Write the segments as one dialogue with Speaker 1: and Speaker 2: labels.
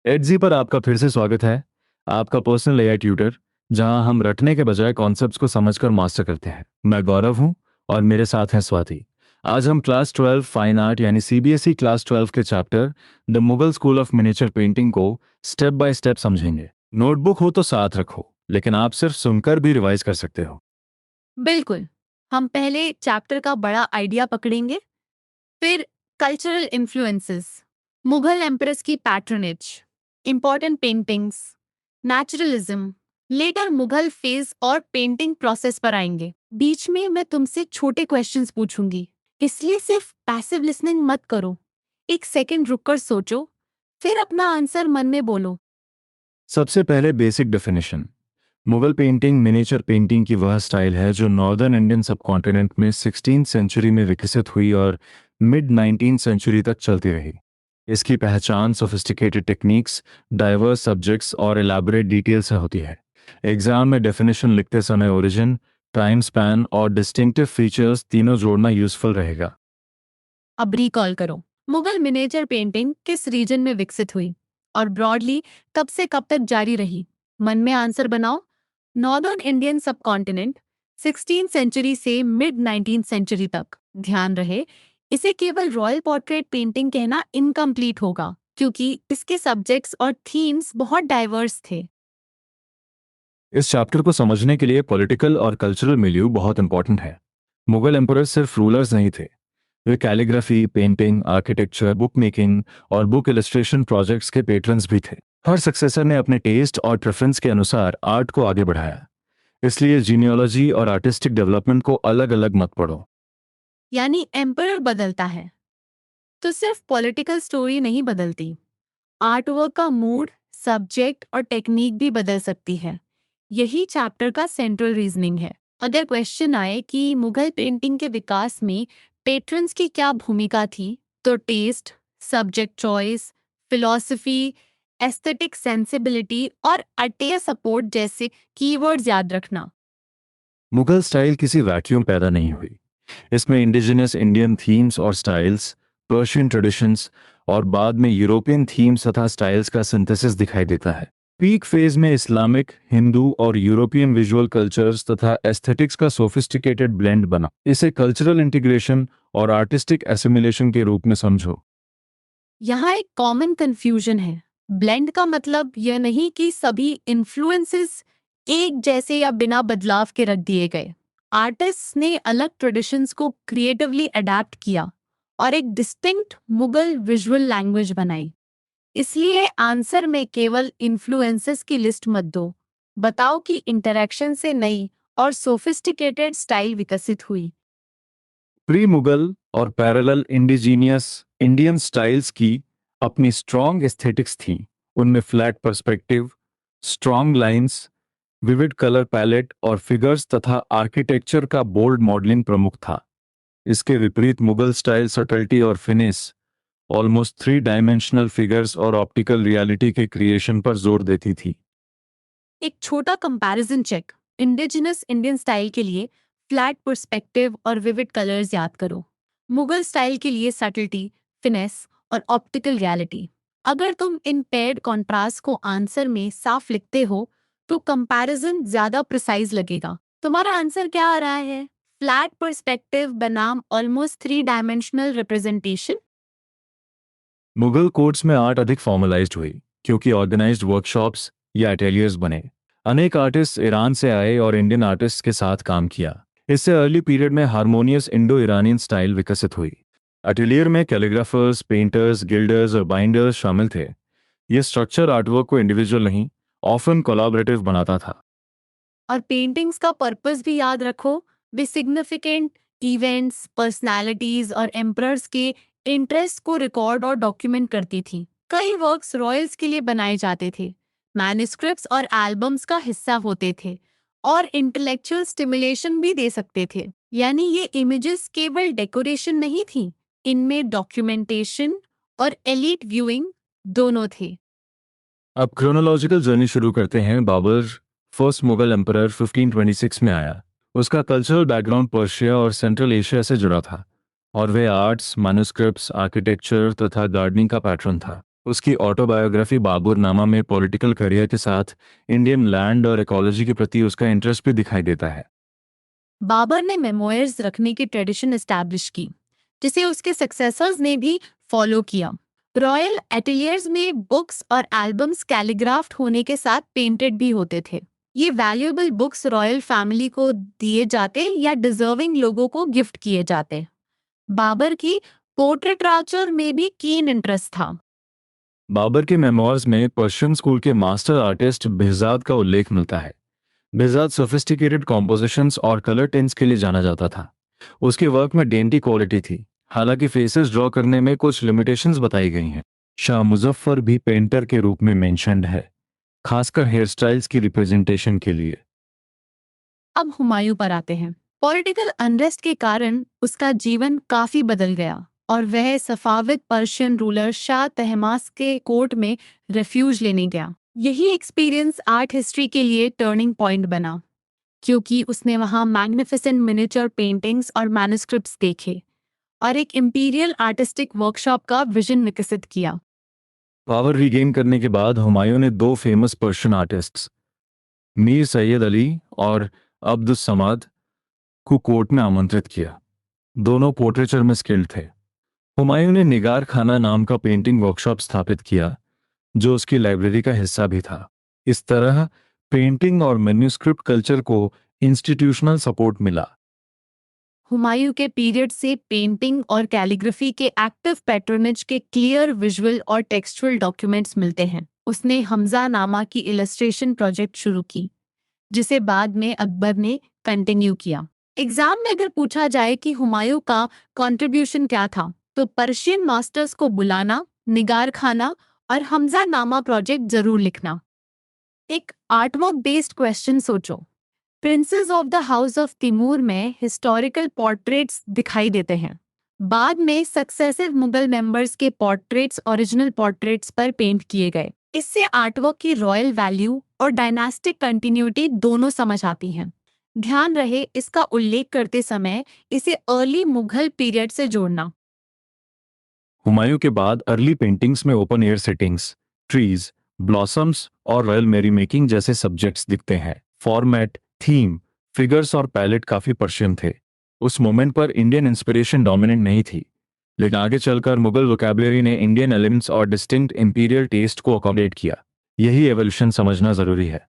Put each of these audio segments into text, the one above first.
Speaker 1: एडजी पर आपका फिर से स्वागत है। आपका पर्सनल एआई ट्यूटर, जहां हम रटने के बजाय कॉन्सेप्ट्स को समझकर मास्टर करते हैं। मैं गौरव हूं और मेरे साथ हैं स्वाति। आज हम क्लास 12 फाइन आर्ट यानी सीबीएसई क्लास 12 के chapter the Mughal school of miniature painting को स्टेप बाय स्टेप समझेंगे। नोटबुक हो तो साथ रखो, लेकिन आप सिर्फ सुनकर भी रिवाइज कर सकते हो।
Speaker 2: बिल्कुल। हम पहले चैप्टर का बड़ा आइडिया पकड़ेंगे, फिर कल्चरल इन्फ्लुएंसेस, मुगल एम्प्रेस की patronage, important paintings, naturalism, later Mughal phase और पेंटिंग प्रोसेस पर आएंगे। बीच में मैं तुमसे छोटे क्वेश्चंस पूछूंगी, इसलिए सिर्फ पैसिव लिसनिंग मत करो। एक सेकंड रुककर सोचो, फिर अपना आंसर मन में बोलो।
Speaker 1: सबसे पहले basic definition. Mughal painting miniature painting की वह स्टाइल है जो नॉर्दर्न इंडियन सबकॉन्टिनेंट में 16th सेंचुरी में विकसित हुई और मिड 19th सेंचुरी तक चलती रही। इसकी पहचान सोफिस्टिकेटेड टेक्निक्स, डाइवर्स सब्जेक्ट्स और एलैबोरेट डिटेल से होती है। एग्जाम में डेफिनेशन लिखते समय ओरिजिन, टाइम स्पैन और डिस्टिंक्टिव फीचर्स तीनों जोड़ना यूजफुल रहेगा।
Speaker 2: अब रिकॉल करो, मुगल मिनिएचर पेंटिंग किस रीजन में विकसित हुई और ब्रॉडली कब से कब तक जारी रही। मन में आंसर बनाओ। Northern Indian subcontinent 16th century से मिड 19th सेंचुरी तक। ध्यान रहे, इसे केवल रॉयल पोर्ट्रेट पेंटिंग कहना इनकम्प्लीट होगा, क्योंकि इसके सब्जेक्ट्स और थीम्स बहुत डाइवर्स थे।
Speaker 1: इस चैप्टर को समझने के लिए पॉलिटिकल और कल्चरल मिलियू बहुत इंपॉर्टेंट है। मुगल एम्परर सिर्फ रूलर्स नहीं थे, वे calligraphy, painting, architecture, book making और बुक इलस्ट्रेशन प्रोजेक्ट्स के पेट्रन्स भी थे। हर सक्सेसर ने अपने टेस्ट और प्रेफरेंस के अनुसार आर्ट को आगे बढ़ाया। इसलिए जीनियोलॉजी और आर्टिस्टिक डेवलपमेंट को अलग अलग मत पढ़ो।
Speaker 2: यानी एम्परर बदलता है तो सिर्फ पॉलिटिकल स्टोरी नहीं बदलती, आर्टवर्क का मूड, सब्जेक्ट और टेक्निक भी बदल सकती है। यही चैप्टर का सेंट्रल रीजनिंग है। अगर क्वेश्चन आए कि मुगल पेंटिंग के विकास में पेट्रन्स की क्या भूमिका थी, तो test, subject choice, philosophy, aesthetic sensibility और अटेयर सपोर्ट जैसे कीवर्ड्स याद रखना।
Speaker 1: मुगल स्टाइल किसी वैक्यूम पैदा नहीं हुई। इसमें इंडिजिनस इंडियन थीम्स और स्टाइल्स, पर्शियन ट्रेडिशंस और बाद में यूरोपियन थीम्स तथा स्टाइल्स का सिंथेसिस दिखाई देता है। पीक फेज में इस्लामिक, हिंदू और यूरोपियन विजुअल कल्चर्स तथा एस्थेटिक्स का सोफिस्टिकेटेड ब्लेंड बना। इसे कल्चरल इंटीग्रेशन और आर्टिस्टिक एसिमिलेशन के रूप में समझो।
Speaker 2: यहाँ एक कॉमन कंफ्यूजन है। ब्लेंड का मतलब यह नहीं कि सभी इन्फ्लुएंसेस एक जैसे या बिना बदलाव के रख दिए गए। आर्टिस्ट ने अलग ट्रेडिशंस को क्रिएटिवली अडेप्ट किया और एक डिस्टिंक्ट मुगल विजुअल लैंग्वेज बनाई। इसलिए आंसर में केवल इन्फ्लुएंसेस की लिस्ट मत दो, बताओ कि इंटरेक्शन से नई और सोफिस्टिकेटेड स्टाइल विकसित हुई।
Speaker 1: प्री मुगल और पैरेलल इंडिजीनियस इंडियन स्टाइल्स की अपनी स्ट्रॉन्ग एस्थेटिक्स थी। उनमें flat perspective, strong lines, vivid colour palette और फिगर्स तथा आर्किटेक्चर का बोल्ड मॉडलिंग प्रमुख था। इसके विपरीत मुगल स्टाइल सटल्टी और finish, almost three dimensional figures और ऑप्टिकल रियलिटी के क्रिएशन पर जोर देती थी।
Speaker 2: एक छोटा comparison check. Indigenous Indian style के लिए फ्लैट पर्सपेक्टिव और विविड कलर्स याद करो। मुगल स्टाइल के लिए सटलिटी, फिनेस और ऑप्टिकल रियलिटी। अगर तुम इन पेयर्ड कॉन्ट्रास्ट को आंसर में साफ लिखते हो, तो कंपैरिजन ज्यादा प्रिसाइज लगेगा। तुम्हारा आंसर क्या आ रहा है? फ्लैट पर्सपेक्टिव बनाम almost three dimensional representation.
Speaker 1: Mughal courts में आर्ट अधिक फॉर्मलाइज्ड हुई क्योंकि ऑर्गेनाइज्ड वर्कशॉप्स या अटेलियर्स बने। अनेक आर्टिस्ट ईरान से आए और इंडियन आर्टिस्ट के साथ काम किया। इससे अर्ली पीरियड में हार्मोनियस इंडो ईरानियन स्टाइल विकसित हुई। अटेलियर में कैलीग्राफर्स, पेंटर्स, गिल्डर्स और बाइंडर्स शामिल थे। ये स्ट्रक्चर आर्टवर्क को इंडिविजुअल नहीं, ऑफन कोलैबोरेटिव बनाता था।
Speaker 2: और पेंटिंग्स का पर्पस भी याद रखो। वे सिग्निफिकेंट इवेंट्स, पर्सनालिटीज और एम्परर्स के इंटरेस्ट को रिकॉर्ड और डॉक्यूमेंट करती थी। कई वर्क्स रॉयल्स के लिए बनाए जाते थे, मैन्युस्क्रिप्ट्स और एल्बम्स का हिस्सा होते थे और इंटेलेक्चुअल स्टिमुलेशन भी दे सकते थे। यानी ये इमेजेस केवल डेकोरेशन नहीं थी, इनमें डॉक्यूमेंटेशन और एलीट व्यूइंग दोनों थे।
Speaker 1: अब क्रोनोलॉजिकल जर्नी शुरू करते हैं। बाबर, फर्स्ट मुगल एम्परर, 1526 में आया। उसका कल्चरल बैकग्राउंड पर्शिया और सेंट्रल एशिया से जुड़ा था और वह आर्ट्स, मैन्युस्क्रिप्ट्स, आर्किटेक्चर तथा गार्डनिंग का पैटर्न था। उसकी ऑटोबायोग्राफी बाबरनामा में पॉलिटिकल करियर के साथ इंडियन लैंड और इकोलॉजी के प्रति उसका इंटरेस्ट भी दिखाई देता है।
Speaker 2: बाबर ने मेमोयर्स रखने की ट्रेडिशन एस्टैब्लिश की, जिसे उसके सक्सेसर्स ने भी फॉलो किया। रॉयल एटेलियर्स में बुक्स और एल्बम्स कैलीग्राफ्ट होने के साथ पेंटेड भी होते थे। ये वैल्यूएबल बुक्स रॉयल फैमिली को दिए जाते या डिजर्विंग लोगों को गिफ्ट किए जाते। बाबर की पोर्ट्रेटराचर में भी कीन इंटरेस्ट था।
Speaker 1: बाबर के मेमोइर्स में पर्शियन स्कूल के मास्टर आर्टिस्ट बेहजाद का उल्लेख मिलता है। बेहजाद सोफिस्टिकेटेड कॉम्पोजिशंस और कलर टेंस के लिए जाना जाता था। उसके वर्क में डेंटी क्वालिटी थी, हालांकि फेसेस ड्रॉ करने में कुछ लिमिटेशंस बताई गई हैं। शाह मुजफ्फर भी पेंटर के रूप में मेंशन्ड है, खासकर हेयर स्टाइल्स की रिप्रेजेंटेशन के लिए।
Speaker 2: अब हुमायूं पर आते हैं। पॉलिटिकल अनरेस्ट के कारण उसका जीवन काफी बदल गया और वह सफाविद पर्शियन रूलर शाह तहमास के कोर्ट में रेफ्यूज लेने गया। यही एक्सपीरियंस आर्ट हिस्ट्री के लिए टर्निंग पॉइंट बना, क्योंकि उसने वहां मैग्निफिसेंट मिनिएचर पेंटिंग्स और मैन्युस्क्रिप्ट्स देखे और एक इंपीरियल आर्टिस्टिक वर्कशॉप का विजन विकसित किया।
Speaker 1: पावर रीगेन करने के बाद हुमायूं ने दो famous Persian artists Mir Syed Ali और अब्दुस समाद को कोर्ट में आमंत्रित किया। दोनों पोर्ट्रेचर में स्किल्ड थे। हुमायूं ने निगार खाना नाम का पेंटिंग वर्कशॉप स्थापित किया, जो उसकी लाइब्रेरी का हिस्सा भी था। इस तरह पेंटिंग और मैन्युस्क्रिप्ट कल्चर को इंस्टीट्यूशनल सपोर्ट मिला।
Speaker 2: हुमायूं के पीरियड से पेंटिंग और कैलीग्राफी के एक्टिव पैट्रोनेज के क्लियर विजुअल और टेक्सचुअल डॉक्यूमेंट्स मिलते हैं। उसने हमजा नामा की इलस्ट्रेशन प्रोजेक्ट शुरू की, जिसे बाद में अकबर ने कंटिन्यू किया। एग्जाम में अगर पूछा जाए कि हुमायूं का कंट्रीब्यूशन क्या था, तो पर्शियन मास्टर्स को बुलाना, निगार खाना और हमजा नामा प्रोजेक्ट जरूर लिखना। एक आर्टवर्क बेस्ड क्वेश्चन सोचो। Princess of the house of Timur में हिस्टोरिकल पोर्ट्रेट्स दिखाई देते हैं। बाद में सक्सेसिव मुगल मेंबर्स के पोर्ट्रेट्स ओरिजिनल पोर्ट्रेट्स पर पेंट किए गए। इससे आर्टवर्क की रॉयल वैल्यू और डायनास्टिक कंटिन्यूटी दोनों समझ आती हैं। ध्यान रहे, इसका उल्लेख करते समय इसे अर्ली मुगल पीरियड से जोड़ना।
Speaker 1: हुमायूं के बाद अर्ली पेंटिंग्स में open air settings, trees, blossoms और रॉयल मेरी मेकिंग जैसे सब्जेक्ट्स दिखते हैं। फॉर्मेट, थीम, फिगर्स और पैलेट काफी पर्शियन थे। उस मोमेंट पर इंडियन इंस्पिरेशन डोमिनेंट नहीं थी, लेकिन आगे चलकर मुगल वोकैबुलरी ने इंडियन एलिमेंट्स और डिस्टिंक्ट इंपीरियल टेस्ट को अकोमोडेट किया। यही एवोल्यूशन समझना जरूरी है।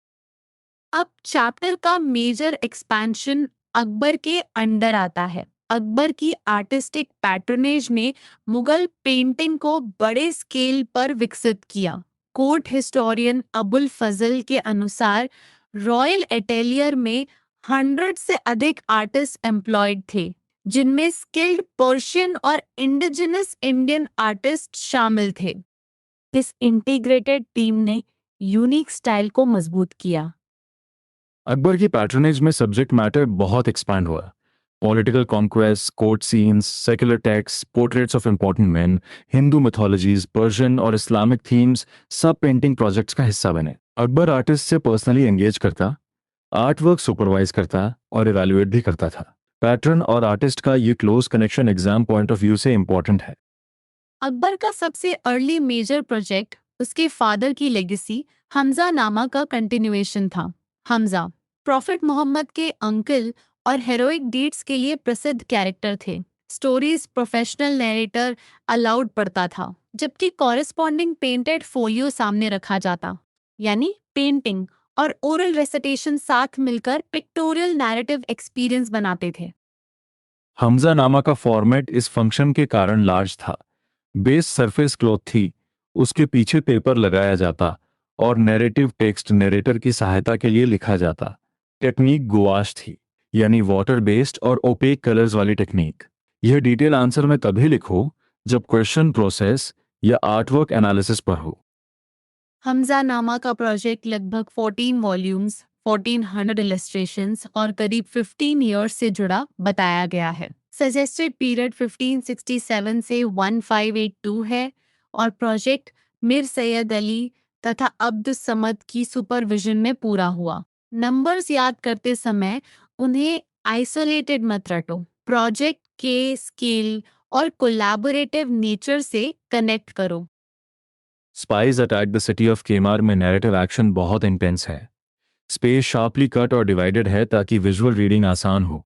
Speaker 2: अब चैप्टर का मेजर एक्सपेंशन अकबर के अंडर आता है। अकबर की आर्टिस्टिक पैट्रनेज ने मुगल पेंटिंग को बड़े स्केल पर विकसित किया। कोर्ट हिस्टोरियन अबुल फजल के अनुसार रॉयल एटेलियर में 100 से अधिक आर्टिस्ट एम्प्लॉयड थे, जिनमें स्किल्ड पर्शियन और इंडिजिनस इंडियन आर्टिस्ट शामिल थे। इस इंटीग्रेटेड टीम ने यूनिक स्टाइल को मजबूत किया।
Speaker 1: अकबर की पैट्रनेज में सब्जेक्ट मैटर बहुत एक्सपैंड हुआ। Political conquest, court scenes, secular text, portraits of important man, Hindu mythologies, Persian और इस्लामिक थीम्स सब पेंटिंग प्रोजेक्ट्स का हिस्सा बने। अकबर आर्टिस्ट से पर्सनली एंगेज करता, आर्ट वर्क सुपरवाइज करता और इवैल्यूएट भी करता था। पैटर्न और आर्टिस्ट का ये close connection exam point of view से इंपॉर्टेंट है।
Speaker 2: अकबर का सबसे अर्ली मेजर प्रोजेक्ट उसके फादर की लेगेसी हमजा नामा का कंटिन्यूएशन था। हमजा प्रॉफिट मोहम्मद के अंकल और हेरोइक डीड्स के लिए प्रसिद्ध कैरेक्टर थे। स्टोरीज प्रोफेशनल नैरेटर अलाउड पढ़ता था, जबकि कॉरेस्पॉन्डिंग पेंटेड फोलियो सामने रखा जाता। यानी पेंटिंग और ओरल रेसिटेशन साथ मिलकर पिक्टोरियल नैरेटिव एक्सपीरियंस बनाते थे।
Speaker 1: हमजा नामा का फॉर्मेट इस फंक्शन के कारण लार्ज था। बेस सरफेस क्लॉथ थी, उसके पीछे पेपर लगाया जाता और नैरेटिव टेक्स्ट नैरेटर की सहायता के लिए लिखा जाता। टेक्निक गुआश थी, यानी वाटर बेस्ड और ओपेक कलर्स वाली टेक्निक। यह डिटेल आंसर में तभी लिखो जब क्वेश्चन प्रोसेस या आर्टवर्क एनालिसिस पर हो।
Speaker 2: हमजा नामा का प्रोजेक्ट लगभग 14 वॉल्यूम्स, 1400 इलस्ट्रेशंस और करीब 15 इयर्स से जुड़ा बताया गया है। सजेस्टेड पीरियड 1567 से 1582 है और प्रोजेक्ट मिर सैयद अली तथा अब्दुस समद की सुपरविजन में पूरा हुआ। नंबर्स याद करते समय उन्हें आइसोलेटेड मत रटो। प्रोजेक्ट के स्केल और कोलैबोरेटिव नेचर से कनेक्ट करो।
Speaker 1: Spice attack the city of केमार में नैरेटिव एक्शन बहुत इंटेंस है। स्पेस शार्पली कट और डिवाइडेड है ताकि विजुअल रीडिंग आसान हो।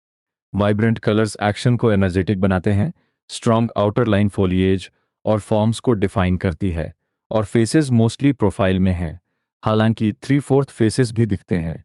Speaker 1: वाइब्रेंट कलर्स एक्शन को एनर्जेटिक बनाते हैं। स्ट्रॉन्ग आउटर लाइन फोलिएज और फॉर्म्स को डिफाइन करती है। और फेसेस मोस्टली प्रोफाइल में हैं, हालांकि 3/4 फेसेस भी दिखते हैं।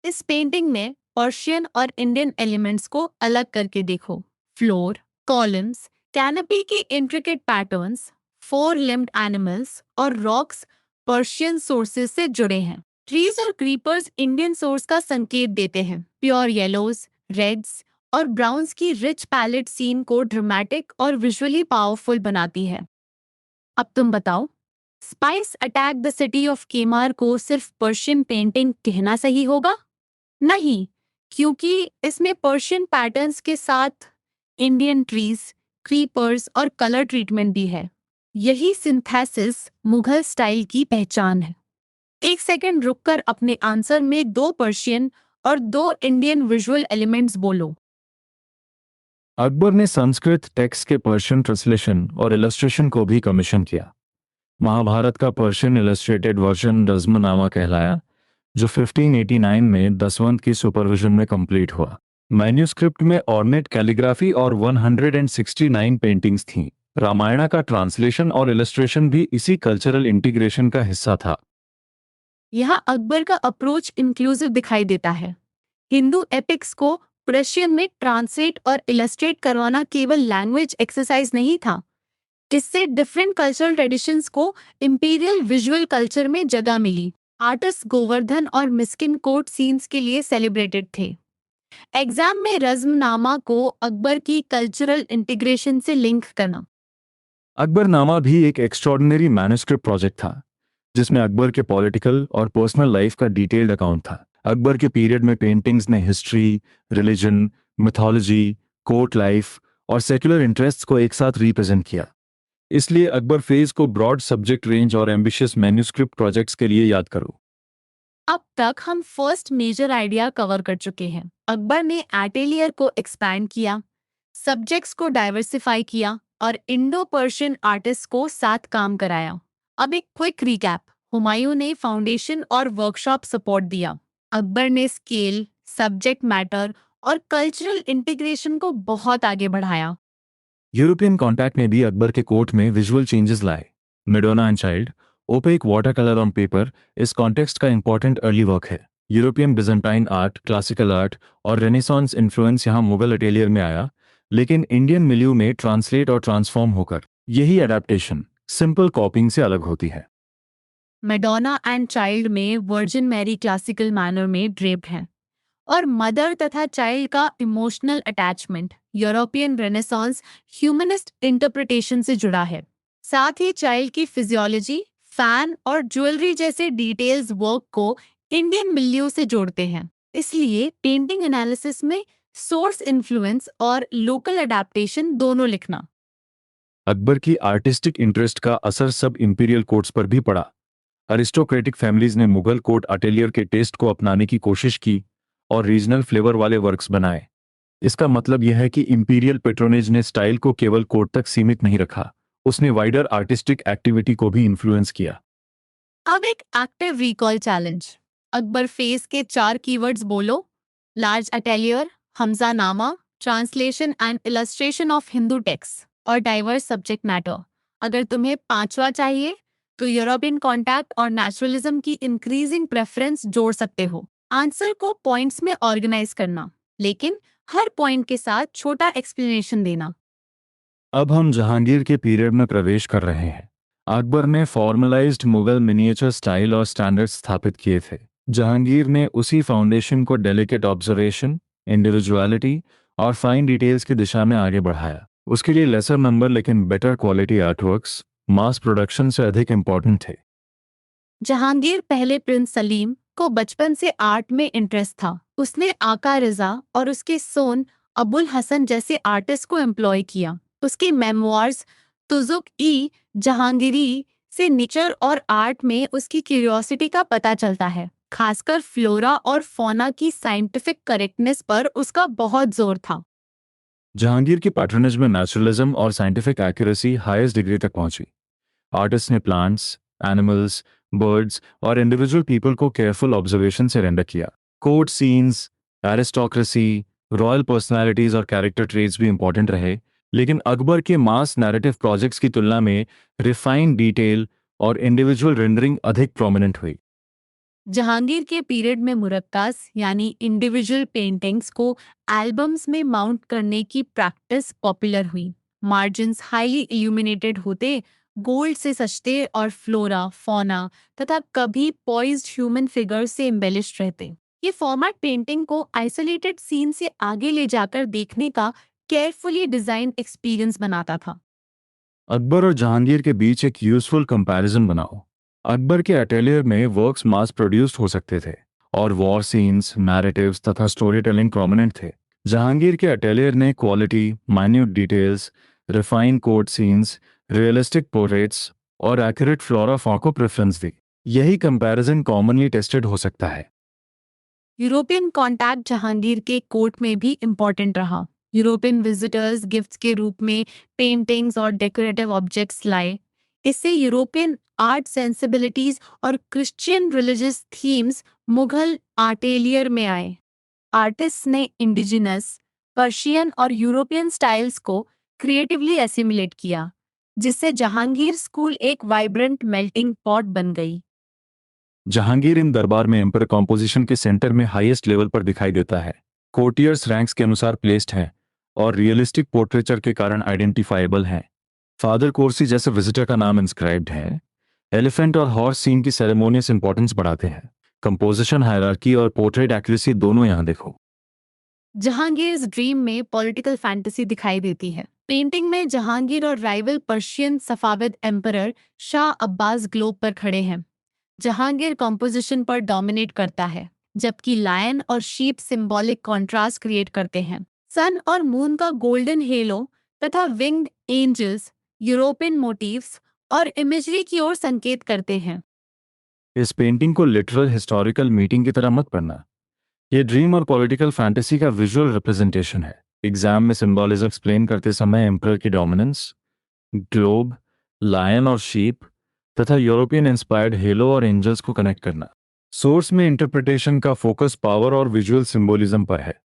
Speaker 2: इस पेंटिंग में पर्शियन और इंडियन एलिमेंट्स को अलग करके देखो। फ्लोर, कॉलम्स, कैनपी की intricate patterns, four limbed animals और रॉक्स पर्शियन सोर्सेज से जुड़े हैं। ट्रीज और क्रीपर्स इंडियन सोर्स का संकेत देते हैं। प्योर येलोज, रेड्स और ब्राउन्स की रिच पैलेट सीन को ड्रामेटिक और विजुअली पावरफुल बनाती है। अब तुम बताओ, spice attack the city of केमार को सिर्फ पर्शियन पेंटिंग कहना सही होगा? नहीं, क्योंकि इसमें पर्शियन पैटर्न्स के साथ इंडियन ट्रीज, क्रीपर्स और कलर ट्रीटमेंट भी है। यही सिंथेसिस मुगल स्टाइल की पहचान है। एक सेकंड रुककर अपने आंसर में 2 पर्शियन और 2 इंडियन विजुअल एलिमेंट्स बोलो।
Speaker 1: अकबर ने संस्कृत टेक्स्ट के पर्शियन ट्रांसलेशन और इलस्ट्रेशन को भी कमीशन किया। महाभारत का पर्शियन इलस्ट्रेटेड वर्जन रज़्मनामा कहलाया, जो 1589 में दसवंत की सुपरविजन में कंप्लीट हुआ। मैन्यूस्क्रिप्ट में ऑर्नेट कैलीग्राफी और 169 पेंटिंग्स थीं। रामायण का ट्रांसलेशन और इलस्ट्रेशन भी इसी कल्चरल इंटीग्रेशन का हिस्सा था।
Speaker 2: यहाँ अकबर का अप्रोच इंक्लूसिव दिखाई देता है। हिंदू एपिक्स को पर्शियन में ट्रांसलेट और इलस्ट्रेट करवाना केवल लैंग्वेज एक्सरसाइज नहीं था, इससे डिफरेंट कल्चरल ट्रेडिशंस को इंपीरियल विजुअल कल्चर में जगह मिली। आर्टिस्ट गोवर्धन और मिस्किन कोर्ट सीन्स के लिए सेलिब्रेटेड थे। एग्जाम में रज़्मनामा को अकबर की कल्चरल इंटीग्रेशन से लिंक करना।
Speaker 1: अकबरनामा भी एक एक्स्ट्रॉर्डिनरी मैन्युस्क्रिप्ट प्रोजेक्ट था, जिसमें अकबर के पॉलिटिकल और पर्सनल लाइफ का डिटेल्ड अकाउंट था। अकबर के पीरियड में पेंटिंग्स ने history, religion, mythology, court life और सेक्युलर इंटरेस्ट्स को एक साथ रिप्रेजेंट किया। इसलिए अकबर फेज को ब्रॉड सब्जेक्ट रेंज और एम्बिशियस मैन्युस्क्रिप्ट प्रोजेक्ट्स के लिए याद करो।
Speaker 2: अब तक हम फर्स्ट मेजर आइडिया कवर कर चुके हैं। अकबर ने एटेलियर को एक्सपैंड किया, सब्जेक्ट्स को डाइवर्सिफाई किया और इंडो पर्शियन आर्टिस्ट को साथ काम कराया। अब एक क्विक रिकैप। हुमायूं ने फाउंडेशन और वर्कशॉप सपोर्ट दिया। अकबर ने स्केल, सब्जेक्ट मैटर और कल्चरल इंटीग्रेशन को बहुत आगे बढ़ाया।
Speaker 1: यूरोपियन कॉन्टैक्ट में भी अकबर के कोर्ट में विजुअल चेंजेस लाए। Madonna and child, opaque water colour on paper इस कॉन्टेक्स्ट का इंपॉर्टेंट अर्ली वर्क है। European Byzantine art, classical art और रेनेसांस इन्फ्लुएंस यहाँ मुगल अटेलियर में आया, लेकिन इंडियन मिलियू में ट्रांसलेट और ट्रांसफॉर्म होकर। यही एडेप्टेशन सिंपल कॉपिंग से अलग होती है।
Speaker 2: मेडोना एंड चाइल्ड में वर्जिन मैरी क्लासिकल मैनर में ड्रेप्ड है और मदर तथा चाइल्ड का emotional attachment European renaissance humanist interpretation से जुड़ा है। साथ ही चाइल्ड की फिजियोलॉजी, फैन और ज्वेलरी जैसे डिटेल्स वर्क को इंडियन मिलियो से जोड़ते हैं। इसलिए पेंटिंग एनालिसिस में सोर्स इन्फ्लुएंस और लोकल अडेप्टेशन दोनों लिखना।
Speaker 1: अकबर की आर्टिस्टिक इंटरेस्ट का असर सब इंपीरियल कोर्ट्स पर भी पड़ा। अरिस्टोक्रेटिक फैमिलीज ने मुगल कोर्ट अटेलियर के टेस्ट को अपनाने की कोशिश की और रीजनल फ्लेवर वाले वर्क्स बनाए। इसका मतलब यह है कि इंपीरियल पेट्रोनेज ने स्टाइल को केवल कोर्ट तक सीमित नहीं रखा, उसने वाइडर आर्टिस्टिक एक्टिविटी को भी इन्फ्लुएंस किया।
Speaker 2: अब एक active recall challenge. Akbar phase के 4 कीवर्ड्स बोलो। Large atelier, Hamzanama, translation and illustration of Hindu text और डाइवर्स सब्जेक्ट मैटर। अगर तुम्हें 5वां चाहिए तो यूरोपियन कॉन्टैक्ट और नेचुरलिज्म की इंक्रीजिंग प्रेफरेंस जोड़ सकते हो। आंसर को पॉइंट्स में ऑर्गेनाइज करना, लेकिन हर पॉइंट के साथ छोटा एक्सप्लेनेशन देना।
Speaker 1: अब हम जहांगीर के पीरियड में प्रवेश कर रहे हैं। अकबर ने फॉर्मलाइज्ड मुगल मिनिएचर स्टाइल और स्टैंडर्ड्स स्थापित किए थे। जहांगीर ने उसी फाउंडेशन को डेलिकेट ऑब्जर्वेशन, इंडिविजुअलिटी और फाइन डिटेल्स की दिशा में आगे बढ़ाया। उसके लिए लेसर नंबर लेकिन better quality artworks mass production से अधिक इम्पोर्टेंट थे।
Speaker 2: जहांगीर पहले प्रिंस सलीम को बचपन से आर्ट में इंटरेस्ट था। उसने आका रजा और उसके सोन अबुल हसन जैसे आर्टिस्ट को एम्प्लॉय किया। उसके मेमोइर्स तुजुक ई जहांगीरी से नेचर और आर्ट में उसकी क्यूरियोसिटी का पता चलता है। खासकर फ्लोरा और फौना की साइंटिफिक करेक्टनेस पर उसका बहुत जोर था।
Speaker 1: जहांगीर की पैटर्नेज में नेचुरलिज्म और साइंटिफिक एक्यूरेसी हाईएस्ट डिग्री तक पहुंची। आर्टिस्ट ने प्लांट्स, एनिमल्स, बर्ड्स और इंडिविजुअल पीपल को केयरफुल ऑब्जर्वेशन से रेंडर किया। Court scenes, aristocracy, royal personalities और कैरेक्टर ट्रेट्स भी इंपॉर्टेंट रहे, लेकिन अकबर के मास नैरेटिव प्रोजेक्ट्स की तुलना में रिफाइंड डिटेल और इंडिविजुअल रेंडरिंग अधिक प्रोमिनेंट हुई।
Speaker 2: जहांगीर के पीरियड में मुरक्कास यानी इंडिविजुअल पेंटिंग्स को एल्बम्स में माउंट करने की प्रैक्टिस पॉपुलर हुई। मार्जिन्स हाईली इल्यूमिनेटेड होते, गोल्ड से सजते और फ्लोरा, फौना तथा कभी पॉइज्ड ह्यूमन फिगर से एम्बेलिश्ड रहते। ये फॉर्मेट पेंटिंग को आइसोलेटेड सीन से आगे ले जाकर देखने का केयरफुली डिजाइन एक्सपीरियंस बनाता था।
Speaker 1: अकबर और जहांगीर के बीच एक यूजफुल कंपैरिजन बनाओ। अकबर के अटेलियर में वर्क्स मास प्रोड्यूस्ड हो सकते थे और वॉर सीन्स, नैरेटिव्स तथा स्टोरी टेलिंग प्रोमिनेंट थे। जहांगीर के अटेलियर ने quality, minute details, refine court scenes, realistic portraits और एक्यूरेट फ्लोरा फॉन को प्रेफरेंस दी। यही कंपैरिजन कॉमनली टेस्टेड हो सकता है।
Speaker 2: यूरोपियन कॉन्टैक्ट जहांगीर के कोर्ट में भी इम्पोर्टेंट रहा। यूरोपियन विजिटर्स गिफ्ट्स के रूप में पेंटिंग्स और डेकोरेटिव ऑब्जेक्ट्स लाए। इससे यूरोपियन आर्ट सेंसिबिलिटीज और क्रिश्चियन रिलीजियस थीम्स मुगल आर्टेलियर में आए। आर्टिस्ट ने इंडिजिनस पर्शियन और यूरोपियन स्टाइल्स को क्रिएटिवली एसिमुलेट किया, जिससे जहांगीर स्कूल एक वाइब्रेंट मेल्टिंग पॉट बन गई।
Speaker 1: जहांगीर इन दरबार में एम्पर कॉम्पोजिशन के सेंटर में हाईएस्ट लेवल पर दिखाई देता है। कोर्टियर्स रैंक्स के अनुसार प्लेस्ड हैं और रियलिस्टिक पोर्ट्रेचर के कारण आइडेंटिफाइबल हैं। फादर कोर्सी जैसे विजिटर का नाम इंस्क्राइब्ड है। एलिफेंट और हॉर्स सीन की सेरेमोनियस इंपॉर्टेंस बढ़ाते हैं। कंपोजिशन, हायरार्की और पोर्ट्रेट एक्यूरेसी दोनों यहां देखो।
Speaker 2: जहांगीर ड्रीम में पॉलिटिकल फैंटेसी दिखाई देती है। पेंटिंग में जहांगीर और rival Persian Safavid emperor Shah Abbas globe पर खड़े हैं। जहांगीर कॉम्पोजिशन पर डोमिनेट करता है, जबकि लायन और शीप सिंबॉलिक कॉन्ट्रास्ट क्रिएट करते हैं। सन और मून का गोल्डन हेलो तथा विंग्ड एंजल्स यूरोपियन मोटिव्स और इमेजरी की ओर संकेत करते हैं।
Speaker 1: इस पेंटिंग को लिटरल हिस्टोरिकल मीटिंग की तरह मत पढ़ना। ये ड्रीम और पॉलिटिकल फैंटेसी का विजुअल रिप्रेजेंटेशन है। एग्जाम में सिंबॉलिज्म एक्सप्लेन करते समय एम्परर की डोमिनेंस, ग्लोब, लायन और शीप तथा यूरोपियन इंस्पायर्ड हेलो और एंजल्स को कनेक्ट करना। सोर्स में इंटरप्रिटेशन का फोकस पावर और विजुअल सिंबोलिज्म पर है।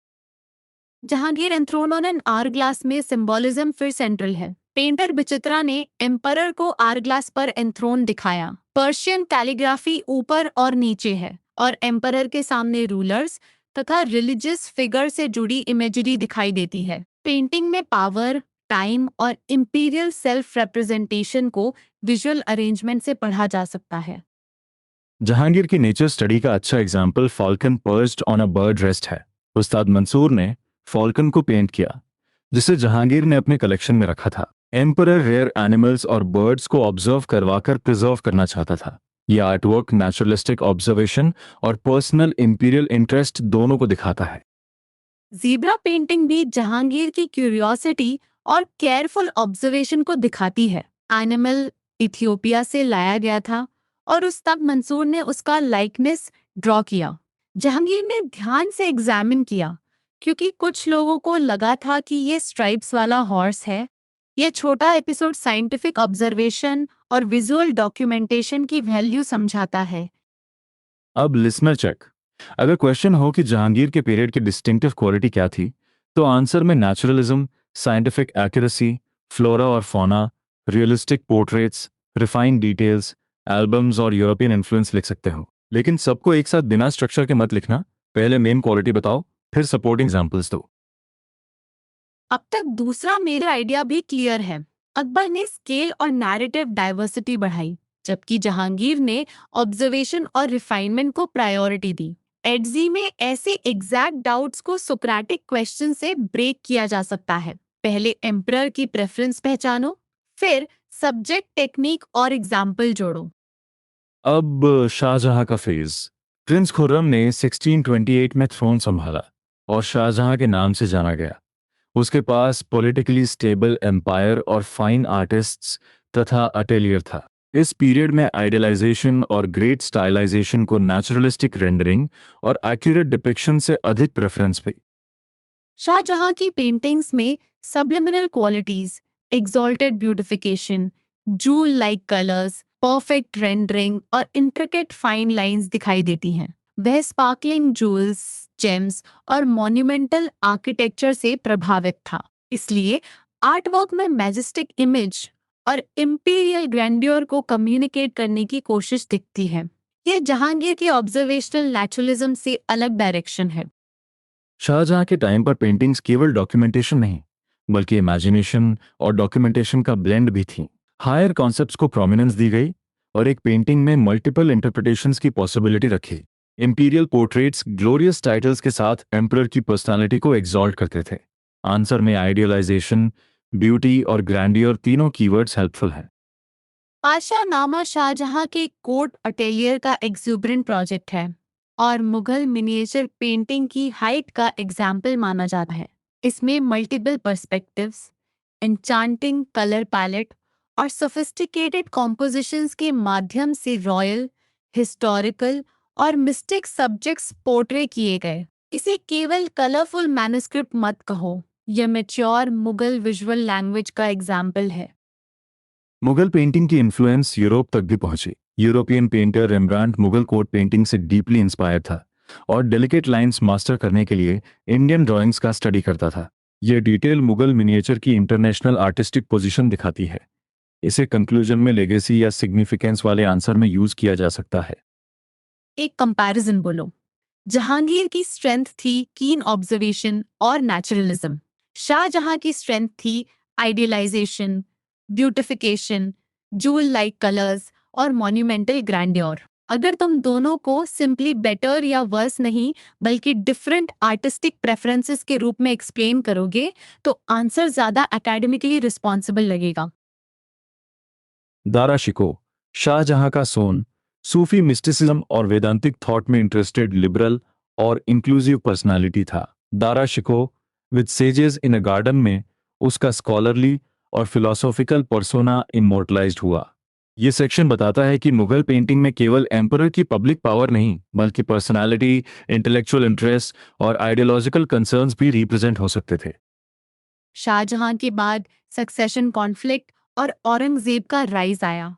Speaker 2: Jahangir enthroned on an hourglass में सिंबोलिज्म फिर सेंट्रल है। पेंटर बिचित्रा ने एम्परर को आर ग्लास पर एंथ्रोन दिखाया। पर्शियन कैलीग्राफी ऊपर और नीचे है और एम्परर के सामने रूलर्स तथा रिलीजियस फिगर से जुड़ी इमेजरी दिखाई देती है। पेंटिंग में पावर, टाइम और इंपीरियल सेल्फ रिप्रेजेंटेशन को विजुअल अरेंजमेंट से पढ़ा जा सकता है।
Speaker 1: जहांगीर की नेचर स्टडी का अच्छा example falcon perched on a bird rest है। उस्ताद मंसूर ने फॉल्कन को पेंट किया, जिसे जहांगीर ने अपने कलेक्शन में रखा था। एम्परर रेयर एनिमल्स और बर्ड्स को ऑब्जर्व करवाकर प्रिजर्व करना चाहता था। यह आर्टवर्क नेचुरलिस्टिक ऑब्जर्वेशन और पर्सनल इंपीरियल इंटरेस्ट दोनों को दिखाता है।
Speaker 2: ज़ीब्रा पेंटिंग भी जहांगीर की क्यूरियोसिटी और केयरफुल ऑब्जर्वेशन को दिखाती है। एनिमल इथियोपिया से लाया गया था और उस्ताद मंसूर ने उसका लाइकनेस ड्रॉ किया। जहांगीर ने ध्यान से एग्जामिन किया, क्योंकि कुछ लोगों को लगा था कि ये स्ट्राइप्स वाला हॉर्स है। यह छोटा एपिसोड साइंटिफिक ऑब्जर्वेशन और विजुअल डॉक्यूमेंटेशन की वैल्यू समझाता है।
Speaker 1: अब लिसनर चेक। अगर क्वेश्चन हो कि जहांगीर के पीरियड की डिस्टिंक्टिव क्वालिटी क्या थी, तो आंसर में नेचुरलिज्म, साइंटिफिक एक्यूरेसी, फ्लोरा और fauna, realistic portraits, refined details, albums और यूरोपियन इन्फ्लुएंस लिख सकते हो। लेकिन सबको एक साथ बिना स्ट्रक्चर के मत लिखना। पहले मेन क्वालिटी बताओ, फिर सपोर्टिंग एग्जांपल्स दो।
Speaker 2: अब तक दूसरा मेरा आइडिया भी क्लियर है। अकबर ने स्केल और नैरेटिव डाइवर्सिटी बढ़ाई, जबकि जहांगीर ने ऑब्जर्वेशन और रिफाइनमेंट को प्रायोरिटी दी। एडजी में ऐसे एग्जैक्ट डाउट्स को सोक्रेटिक क्वेश्चन से ब्रेक किया जा सकता है। पहले एम्परर की प्रेफरेंस पहचानो, फिर सब्जेक्ट, टेक्निक और एग्जाम्पल जोड़ो।
Speaker 1: अब शाहजहां का फेज। प्रिंस खुर्रम ने 1628 में थ्रोन संभाला और शाहजहां के नाम से जाना गया। उसके पास पॉलिटिकली स्टेबल एम्पायर और फाइन आर्टिस्ट्स तथा अटेलियर था। इस पीरियड में आइडियलाइजेशन और ग्रेट स्टाइलाइजेशन को नेचुरलिस्टिक रेंडरिंग और एक्यूरेट डिपिक्शन से अधिक प्रेफरेंस हुई।
Speaker 2: शाहजहां की पेंटिंग्स में subliminal qualities, exalted beautification, joule like colours, perfect rendering और इंट्रिकेट फाइन लाइंस दिखाई देती हैं। वह स्पार्कलिंग जूल्स, जेम्स और मॉन्यूमेंटल आर्किटेक्चर से प्रभावित था। इसलिए आर्टवर्क में मैजेस्टिक इमेज और इंपीरियल ग्रैंडियर को कम्युनिकेट करने की कोशिश दिखती है। यह जहांगीर की ऑब्जर्वेशनल नेचुरलिज्म से अलग डायरेक्शन है।
Speaker 1: शाहजहां के टाइम पर पेंटिंग्स केवल डॉक्यूमेंटेशन नहीं बल्कि इमेजिनेशन और डॉक्यूमेंटेशन का ब्लेंड भी थी। हायर कॉन्सेप्ट्स को प्रोमिनेंस दी गई और एक पेंटिंग में मल्टीपल इंटरप्रिटेशंस की पॉसिबिलिटी रखी। इंपीरियल पोर्ट्रेट्स ग्लोरियस टाइटल्स के साथ एम्परर की पर्सनालिटी को एग्जॉल्ट करते थे। आंसर में आइडियलाइजेशन, ब्यूटी और ग्रैंडियर तीनों कीवर्ड्स हेल्पफुल हैं।
Speaker 2: पाशानामा शाहजहां के कोर्ट अटेलियर का एक्सूबरेंट प्रोजेक्ट है और मुगल मिनिएचर पेंटिंग की हाइट का एग्जाम्पल माना जाता है। इसमें multiple perspectives, enchanting colour palette और सोफिस्टिकेटेड कॉम्पोजिशंस के माध्यम से रॉयल, हिस्टोरिकल और मिस्टिक सब्जेक्ट्स पोर्ट्रे किए गए। इसे केवल कलरफुल मैन्युस्क्रिप्ट मत कहो, यह मैच्योर मुगल विजुअल लैंग्वेज का एग्जाम्पल है।
Speaker 1: मुगल पेंटिंग की इन्फ्लुएंस यूरोप तक भी पहुंची। European painter Rembrandt Mughal court painting से डीपली इंस्पायर था और डेलिकेट लाइंस मास्टर करने के लिए इंडियन ड्राइंग्स का स्टडी करता था। यह डिटेल मुगल मिनिएचर की इंटरनेशनल आर्टिस्टिक पोजीशन दिखाती है। इसे कंक्लूजन में लेगेसी या सिग्निफिकेंस वाले आंसर में यूज किया जा सकता है।
Speaker 2: एक कंपैरिजन बोलो। जहांगीर की स्ट्रेंथ थी कीन ऑब्जर्वेशन और नेचुरलिज्म। शाहजहां की स्ट्रेंथ थी idealisation, beautification, joule like colours और मॉन्यूमेंटल ग्रैंडियर। अगर तुम दोनों को सिंपली बेटर या वर्स नहीं बल्कि डिफरेंट आर्टिस्टिक प्रेफरेंसेस के रूप में एक्सप्लेन करोगे तो आंसर ज्यादा एकेडमिकली रिस्पॉन्सिबल लगेगा।
Speaker 1: दारा शिको, शाहजहां का सोन, सूफी मिस्टिसिज्म और वेदांतिक थॉट में इंटरेस्टेड लिबरल और इंक्लूसिव पर्सनालिटी था। Dara Shikoh with sages in a garden में उसका स्कॉलरली और फिलोसॉफिकल पर्सोना इमोर्टलाइज्ड हुआ। ये सेक्शन बताता है कि मुगल पेंटिंग में केवल एम्परर की पब्लिक पावर नहीं बल्कि पर्सनालिटी, इंटेलेक्चुअल इंटरेस्ट और आइडियोलॉजिकल कंसर्न्स भी रिप्रेजेंट हो सकते थे।
Speaker 2: शाहजहां के बाद सक्सेशन कॉन्फ्लिक्ट और औरंगजेब का राइज आया।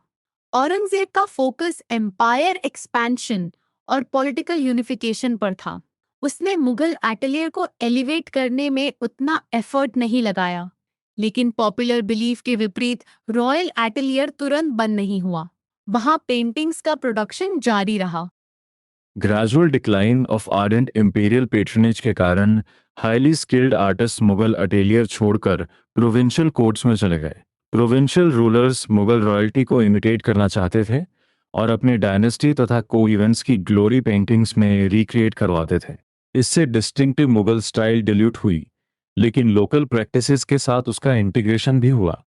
Speaker 2: औरंगजेब का फोकस एम्पायर एक्सपेंशन और पॉलिटिकल यूनिफिकेशन पर था। उसने मुगल एटलियर को एलिवेट करने में उतना एफर्ट नहीं लगाया। लेकिन पॉपुलर बिलीफ के विपरीत रॉयल एटलियर तुरंत बंद नहीं हुआ। वहां पेंटिंग्स का प्रोडक्शन जारी रहा।
Speaker 1: Gradual decline of ardent imperial patronage के कारण हाईली स्किल्ड आर्टिस्ट मुगल अटेलियर छोड़कर प्रोविंशियल कोर्ट्स में चले गए। प्रोविंशियल रूलर्स मुगल रॉयल्टी को इमिटेट करना चाहते थे और अपने डायनेस्टी तथा को इवेंट्स की ग्लोरी पेंटिंग्स में रिक्रिएट करवाते थे। इससे डिस्टिंक्टिव मुगल स्टाइल डिल्यूट हुई, लेकिन लोकल प्रैक्टिसेस के साथ उसका इंटीग्रेशन भी हुआ।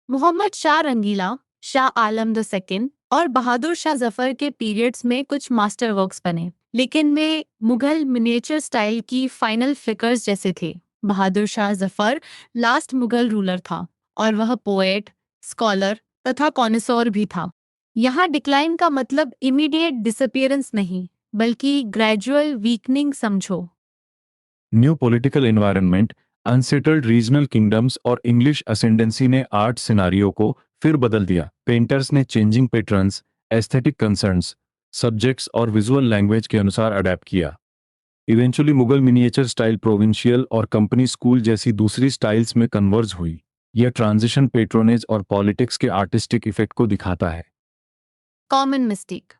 Speaker 2: मोहम्मद शाह रंगीला, शाह आलम द सेकंड और बहादुर शाह जफर के पीरियड्स में कुछ मास्टर वर्क्स बने, लेकिन वे मुगल मिनिएचर स्टाइल की फाइनल फ्लिकर्स जैसे थे। बहादुर शाह जफर लास्ट मुगल रूलर था और वह पोएट, स्कॉलर तथा कॉनिसोर भी था। यहाँ डिक्लाइन का मतलब इमीडिएट डिसअपियरेंस नहीं बल्कि ग्रेजुअल वीकनिंग समझो।
Speaker 1: New political environment, unsettled regional kingdoms और इंग्लिश असेंडेंसी ने आर्ट सिनारियो को फिर बदल दिया। पेंटर्स ने changing patterns, aesthetic concerns, subjects और विजुअल लैंग्वेज के अनुसार अडेप्ट किया। Eventually Mughal miniature style provincial और कंपनी स्कूल जैसी दूसरी स्टाइल्स में कन्वर्ज हुई। यह ट्रांजिशन पेट्रोनेज और पॉलिटिक्स के आर्टिस्टिक इफेक्ट को दिखाता है।
Speaker 2: Common mistake.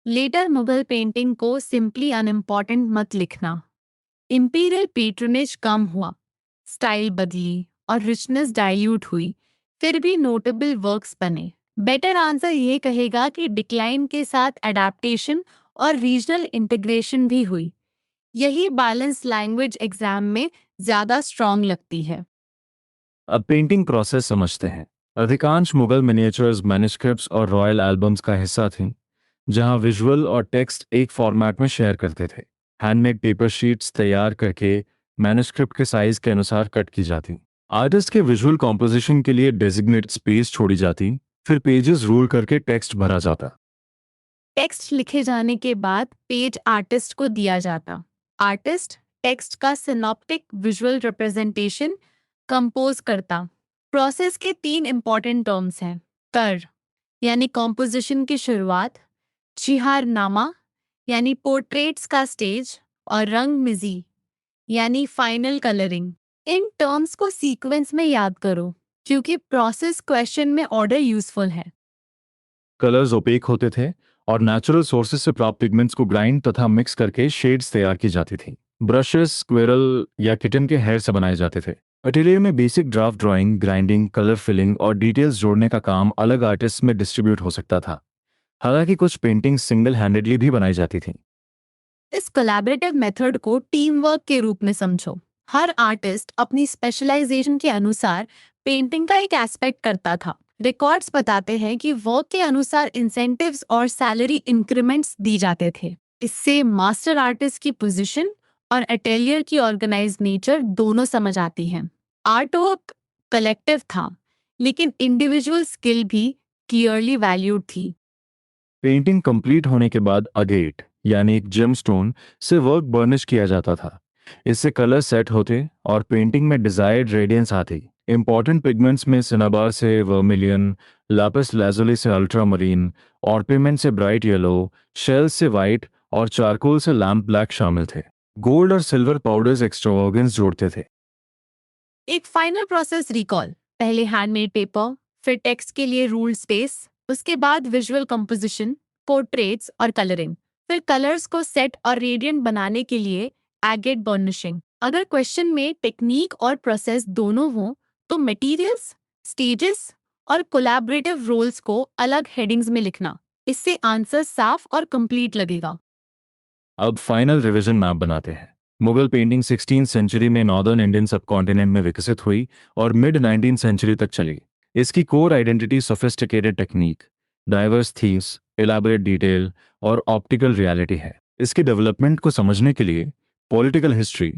Speaker 2: Later Mughal painting को सिंपली अनइम्पॉर्टेंट मत लिखना। इंपीरियल पेट्रोनेज कम हुआ, स्टाइल बदली और रिचनेस डाइल्यूट हुई, फिर भी नोटेबल वर्क्स बने। बेटर आंसर ये कहेगा कि डिक्लाइन के साथ अडेप्टेशन और रीजनल इंटीग्रेशन भी हुई। यही बैलेंस लैंग्वेज एग्जाम में ज्यादा स्ट्रॉन्ग लगती है।
Speaker 1: अब पेंटिंग प्रोसेस समझते हैं। अधिकांश मुगल मिनिएचर्स मैन्युस्क्रिप्ट्स और रॉयल एल्बम्स का हिस्सा थीं, जहां विजुअल और टेक्स्ट एक फॉर्मेट में शेयर करते थे। हैंडमेड पेपर शीट्स तैयार करके मैन्युस्क्रिप्ट के साइज के अनुसार कट की जाती। आर्टिस्ट के विजुअल कॉम्पोजिशन के लिए डेजिग्नेटेड स्पेस छोड़ी जाती, फिर पेजेस रूल करके टेक्स्ट भरा जाता।
Speaker 2: टेक्स्ट लिखे जाने के बाद पेज आर्टिस्ट को दिया जाता। आर्टिस्ट टेक्स्ट का सिनॉप्टिक विजुअल रिप्रेजेंटेशन कंपोज करता। प्रोसेस के तीन इंपॉर्टेंट टर्म्स हैं, तर यानी कॉम्पोजिशन की शुरुआत, चिहारनामा यानी पोर्ट्रेट्स का स्टेज, और रंग मिजी यानी फाइनल कलरिंग। इन टर्म्स को सीक्वेंस में याद करो क्योंकि प्रोसेस क्वेश्चन में ऑर्डर यूजफुल है।
Speaker 1: कलर्स ओपेक होते थे और नेचुरल सोर्सेज से प्राप्त पिगमेंट्स को ग्राइंड तथा मिक्स करके शेड्स तैयार की जाती थी। ब्रशेस स्क्विरल या किटन के हेयर से बनाए जाते थे। अटेलियर में basic draft drawing, grinding, colour filling और डिटेल्स जोड़ने का काम अलग आर्टिस्ट में डिस्ट्रीब्यूट हो सकता था। हालांकि कुछ पेंटिंग्स सिंगल हैंडेडली भी बनाई जाती थीं।
Speaker 2: इस कोलैबोरेटिव मेथड को टीम वर्क के रूप में समझो। हर आर्टिस्ट अपनी स्पेशलाइजेशन के अनुसार पेंटिंग का एक एस्पेक्ट करता था। रिकॉर्ड्स बताते हैं कि वर्क के अनुसार इंसेंटिव्स और सैलरी इंक्रीमेंट्स दी जाते थे। इससे मास्टर आर्टिस्ट की पोजीशन और अटेलियर की ऑर्गेनाइज नेचर दोनों समझ आती हैं। आर्ट वर्क कलेक्टिव था, लेकिन इंडिविजुअल स्किल भी क्लियरली वैल्यूड थी।
Speaker 1: पेंटिंग कंप्लीट होने के बाद अगेट यानी एक जेमस्टोन से वर्क बर्निश किया जाता था। इससे कलर सेट होते और पेंटिंग में डिजायर्ड रेडियंस आती। इंपॉर्टेंट पिगमेंट्स में सिनाबार से वर्मिलियन, लापिस लाजुली से अल्ट्रामरीन, ऑर्पिमेंट से ब्राइट येलो, शेल से वाइट और चारकोल से लैम्प ब्लैक शामिल थे। गोल्ड और सिल्वर पाउडर्स एक्स्ट्रावागेंस जोड़ते थे।
Speaker 2: एक फाइनल प्रोसेस रिकॉल। पहले हैंडमेड पेपर, फिर टेक्स्ट के लिए रूल स्पेस, उसके बाद विजुअल कंपोजिशन, पोर्ट्रेट्स और कलरिंग, फिर कलर्स को सेट और रेडियंट बनाने के लिए एगेट बर्निशिंग। अगर क्वेश्चन में टेक्निक और प्रोसेस दोनों हो तो मटेरियल्स, स्टेजेस और कोलैबोरेटिव रोल्स को अलग हेडिंग्स में लिखना। इससे आंसर साफ और कंप्लीट लगेगा।
Speaker 1: अब फाइनल रिवीजन मैप बनाते हैं। मुगल पेंटिंग 16th सेंचुरी में नॉर्दर्न इंडियन सबकॉन्टिनेंट में विकसित हुई और मिड 19th सेंचुरी तक चली। इसकी core identity sophisticated technique, diverse themes, elaborate detail और ऑप्टिकल रियलिटी है। इसके डेवलपमेंट को समझने के लिए पॉलिटिकल हिस्ट्री,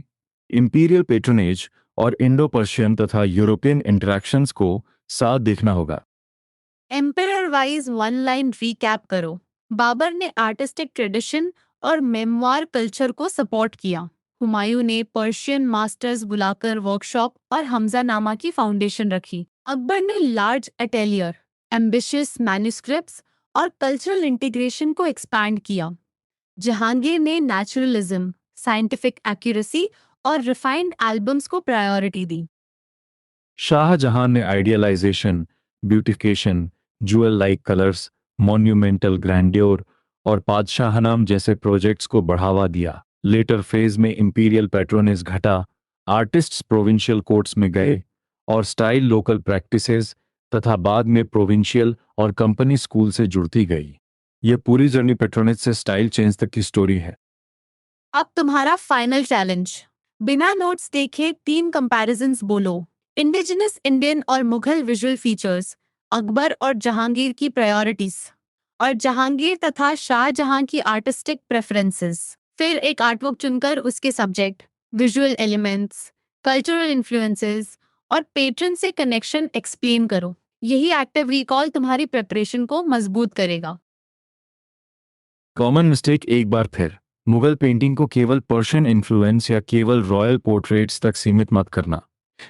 Speaker 1: इंपीरियल पेट्रोनेज और इंडो पर्शियन तथा यूरोपियन इंटरेक्शंस को साथ देखना होगा।
Speaker 2: Emperor wise one line recap करो। बाबर ने आर्टिस्टिक ट्रेडिशन और मेमवार कल्चर को सपोर्ट किया। हुमायूं ने पर्शियन मास्टर्स बुलाकर वर्कशॉप और हमजानामा की फाउंडेशन रखी। अकबर ने लार्ज अटेलियर, एम्बिशियस मैन्युस्क्रिप्ट्स और कल्चरल इंटीग्रेशन को एक्सपैंड किया। जहांगीर ने नेचुरलिज्म, साइंटिफिक एक्यूरेसी और रिफाइंड एल्बम्स को प्रायोरिटी दी।
Speaker 1: शाहजहां ने idealisation, beautification, jewel like colours, monumental grandeur और पादशाहनाम जैसे प्रोजेक्ट्स को बढ़ावा दिया। लेटर फेज में इंपीरियल पैट्रोनेज घटा, आर्टिस्ट्स प्रोविंशियल कोर्ट्स में गए और स्टाइल लोकल प्रैक्टिसेस तथा बाद में प्रोविंशियल और कंपनी स्कूल से जुड़ती गई। यह पूरी जर्नी पेट्रोनेज से स्टाइल चेंज तक की स्टोरी है।
Speaker 2: अब तुम्हारा फाइनल चैलेंज। बिना नोट्स देखे 3 कंपैरिजंस बोलो। इंडिजिनस इंडियन और मुगल विजुअल फीचर्स, अकबर और जहांगीर की प्रायोरिटीज, और जहांगीर तथा शाहजहां की आर्टिस्टिक प्रेफरेंसेस। फिर एक आर्टवर्क चुनकर उसके subject, visual elements, cultural influences और पेट्रन से कनेक्शन एक्सप्लेन करो। यही एक्टिव रिकॉल तुम्हारी प्रिपरेशन को मजबूत करेगा।
Speaker 1: कॉमन मिस्टेक एक बार फिर, मुगल पेंटिंग को केवल पर्शियन इन्फ्लुएंस या केवल रॉयल पोर्ट्रेट्स तक सीमित मत करना।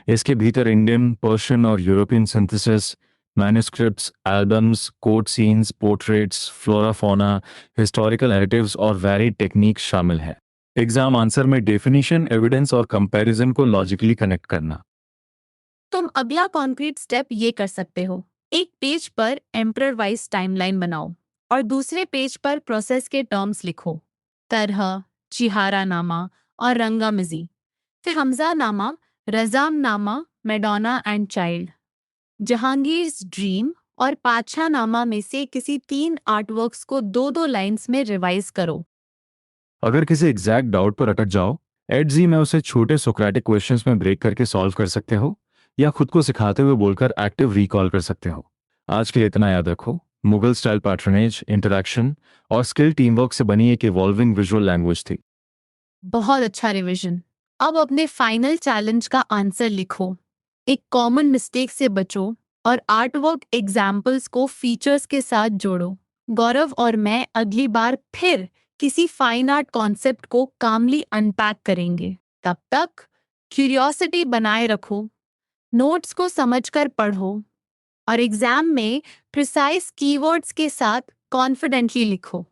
Speaker 1: इसके भीतर इंडियन, पर्शियन और European synthesis, manuscripts, albums, court scenes, portraits, flora fauna, historical narratives और वैरिड टेक्निक्स शामिल हैं। एग्जाम आंसर में डेफिनेशन, एविडेंस और कंपैरिजन को लॉजिकली कनेक्ट करना।
Speaker 2: तुम अगला कॉन्क्रीट स्टेप ये कर सकते हो। एक पेज पर एम्परर वाइज टाइमलाइन बनाओ और दूसरे पेज पर प्रोसेस के टर्म्स लिखो। तरह, चिहारा नामा और रंगामिजी। फिर हमजा नामा, रजाम नामा, Madonna and child, Jahangir dream और पातशाह नामा में से किसी 3 आर्टवर्क्स को 2-2 लाइंस में रिवाइज करो।
Speaker 1: अगर किसी एग्जैक्ट डाउट पर अटक जाओ, एट जी में उसे छोटे सोक्रेटिक क्वेश्चंस में ब्रेक करके सॉल्व कर सकते हो या खुद को सिखाते हुए बोलकर एक्टिव रिकॉल कर सकते हो। आज के लिए इतना याद रखो, मुगल स्टाइल पैट्रनेज, इंटरेक्शन और स्किल टीम वर्क से बनी एक इवॉल्विंग विजुअल लैंग्वेज थी।
Speaker 2: बहुत अच्छा रिवीजन। अब अपने फाइनल चैलेंज का आंसर लिखो। एक कॉमन मिस्टेक से बचो और आर्टवर्क एग्जाम्पल्स को फीचर्स के साथ जोड़ो। गौरव और मैं अगली बार फिर किसी फाइन आर्ट कॉन्सेप्ट को कामली अनपैक करेंगे। तब तक क्यूरियोसिटी बनाए रखो, नोट्स को समझकर पढ़ो और एग्जाम में प्रिसाइज कीवर्ड्स के साथ कॉन्फिडेंटली लिखो।